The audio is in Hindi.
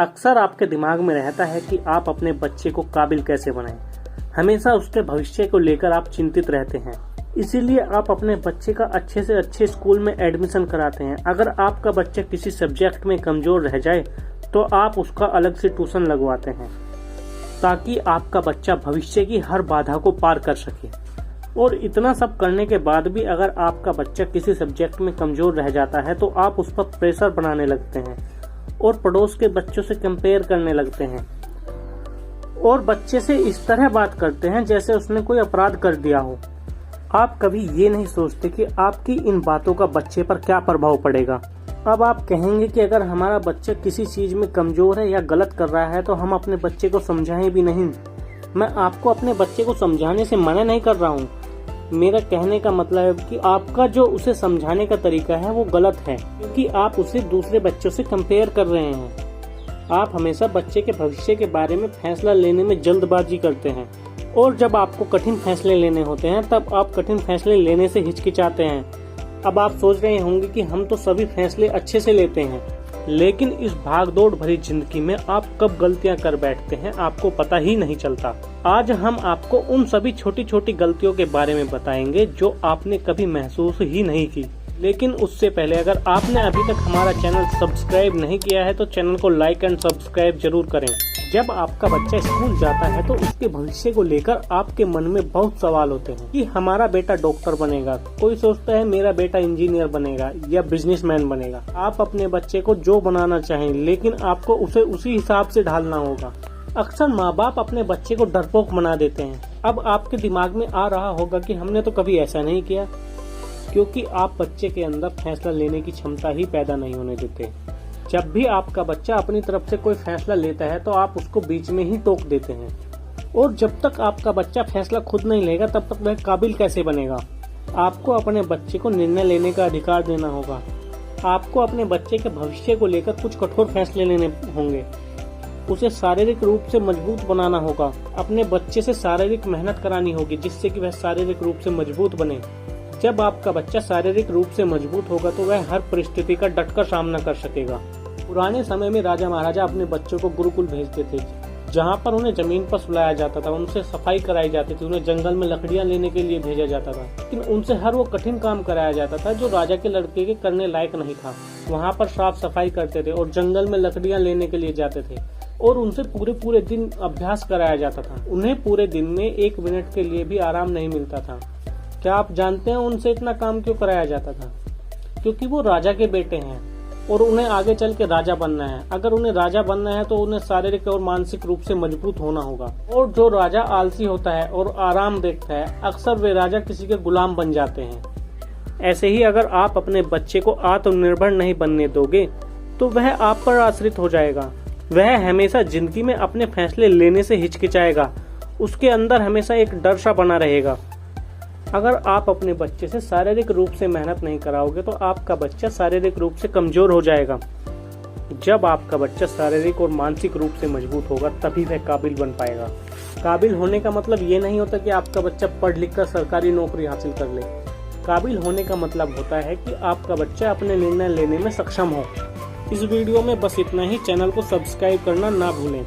अक्सर आपके दिमाग में रहता है कि आप अपने बच्चे को काबिल कैसे बनाएं। हमेशा उसके भविष्य को लेकर आप चिंतित रहते हैं, इसीलिए आप अपने बच्चे का अच्छे से अच्छे स्कूल में एडमिशन कराते हैं। अगर आपका बच्चा किसी सब्जेक्ट में कमजोर रह जाए तो आप उसका अलग से ट्यूशन लगवाते हैं, ताकि आपका बच्चा भविष्य की हर बाधा को पार कर सके। और इतना सब करने के बाद भी अगर आपका बच्चा किसी सब्जेक्ट में कमजोर रह जाता है तो आप उस पर प्रेशर बनाने लगते हैं और पड़ोस के बच्चों से कंपेयर करने लगते हैं और बच्चे से इस तरह बात करते हैं जैसे उसने कोई अपराध कर दिया हो। आप कभी ये नहीं सोचते कि आपकी इन बातों का बच्चे पर क्या प्रभाव पड़ेगा। अब आप कहेंगे कि अगर हमारा बच्चा किसी चीज में कमजोर है या गलत कर रहा है तो हम अपने बच्चे को समझाएं भी नहीं। मैं आपको अपने बच्चे को समझाने से मना नहीं कर रहा हूँ। मेरा कहने का मतलब है कि आपका जो उसे समझाने का तरीका है वो गलत है, क्योंकि आप उसे दूसरे बच्चों से कंपेयर कर रहे हैं। आप हमेशा बच्चे के भविष्य के बारे में फैसला लेने में जल्दबाजी करते हैं और जब आपको कठिन फैसले लेने होते हैं तब आप कठिन फैसले लेने से हिचकिचाते हैं। अब आप सोच रहे होंगे कि हम तो सभी फैसले अच्छे से लेते हैं, लेकिन इस भागदौड़ भरी जिंदगी में आप कब गलतियां कर बैठते हैं आपको पता ही नहीं चलता। आज हम आपको उन सभी छोटी छोटी गलतियों के बारे में बताएंगे जो आपने कभी महसूस ही नहीं की। लेकिन उससे पहले अगर आपने अभी तक हमारा चैनल सब्सक्राइब नहीं किया है तो चैनल को लाइक एंड सब्सक्राइब जरूर करें। जब आपका बच्चा स्कूल जाता है तो उसके भविष्य को लेकर आपके मन में बहुत सवाल होते हैं कि हमारा बेटा डॉक्टर बनेगा, कोई सोचता है मेरा बेटा इंजीनियर बनेगा या बिजनेसमैन बनेगा। आप अपने बच्चे को जो बनाना चाहें, लेकिन आपको उसे उसी हिसाब से ढालना होगा। अक्सर माँ बाप अपने बच्चे को डरपोक बना देते हैं। अब आपके दिमाग में आ रहा होगा कि हमने तो कभी ऐसा नहीं किया, क्योंकि आप बच्चे के अंदर फैसला लेने की क्षमता ही पैदा नहीं होने देते। जब भी आपका बच्चा अपनी तरफ से कोई फैसला लेता है तो आप उसको बीच में ही टोक देते हैं, और जब तक आपका बच्चा फैसला खुद नहीं लेगा तब तक वह काबिल कैसे बनेगा। आपको अपने बच्चे को निर्णय लेने का अधिकार देना होगा। आपको अपने बच्चे के भविष्य को लेकर कुछ कठोर फैसले लेने होंगे। उसे शारीरिक रूप से मजबूत बनाना होगा। अपने बच्चे से शारीरिक मेहनत करानी होगी जिससे कि वह शारीरिक रूप से मजबूत बने। जब आपका बच्चा शारीरिक रूप से मजबूत होगा तो वह हर परिस्थिति का डटकर सामना कर सकेगा। पुराने समय में राजा महाराजा अपने बच्चों को गुरुकुल भेजते थे, जहाँ पर उन्हें जमीन पर सुलाया जाता था, उनसे सफाई कराई जाती थी, उन्हें जंगल में लकड़ियाँ लेने के लिए भेजा जाता था। लेकिन उनसे हर वो कठिन काम कराया जाता था जो राजा के लड़के के करने लायक नहीं था। वहाँ पर साफ सफाई करते थे और जंगल में लकड़ियाँ लेने के लिए जाते थे, और उनसे पूरे दिन अभ्यास कराया जाता था। उन्हें पूरे दिन में 1 मिनट के लिए भी आराम नहीं मिलता था। क्या आप जानते हैं उनसे इतना काम क्यों कराया जाता था? क्योंकि वो राजा के बेटे हैं और उन्हें आगे चल के राजा बनना है। अगर उन्हें राजा बनना है तो उन्हें शारीरिक और मानसिक रूप से मजबूत होना होगा। और जो राजा आलसी होता है और आराम देखता है, अक्सर वे राजा किसी के गुलाम बन जाते हैं। ऐसे ही अगर आप अपने बच्चे को आत्मनिर्भर नहीं बनने दोगे तो वह आप पर आश्रित हो जाएगा। वह हमेशा जिंदगी में अपने फैसले लेने से हिचकिचाएगा। उसके अंदर हमेशा एक डर सा बना रहेगा। अगर आप अपने बच्चे से शारीरिक रूप से मेहनत नहीं कराओगे तो आपका बच्चा शारीरिक रूप से कमजोर हो जाएगा। जब आपका बच्चा शारीरिक और मानसिक रूप से मजबूत होगा तभी वह काबिल बन पाएगा। काबिल होने का मतलब ये नहीं होता कि आपका बच्चा पढ़ लिख कर सरकारी नौकरी हासिल कर ले। काबिल होने का मतलब होता है कि आपका बच्चा अपने निर्णय लेने में सक्षम हो। इस वीडियो में बस इतना ही। चैनल को सब्सक्राइब करना ना भूलें।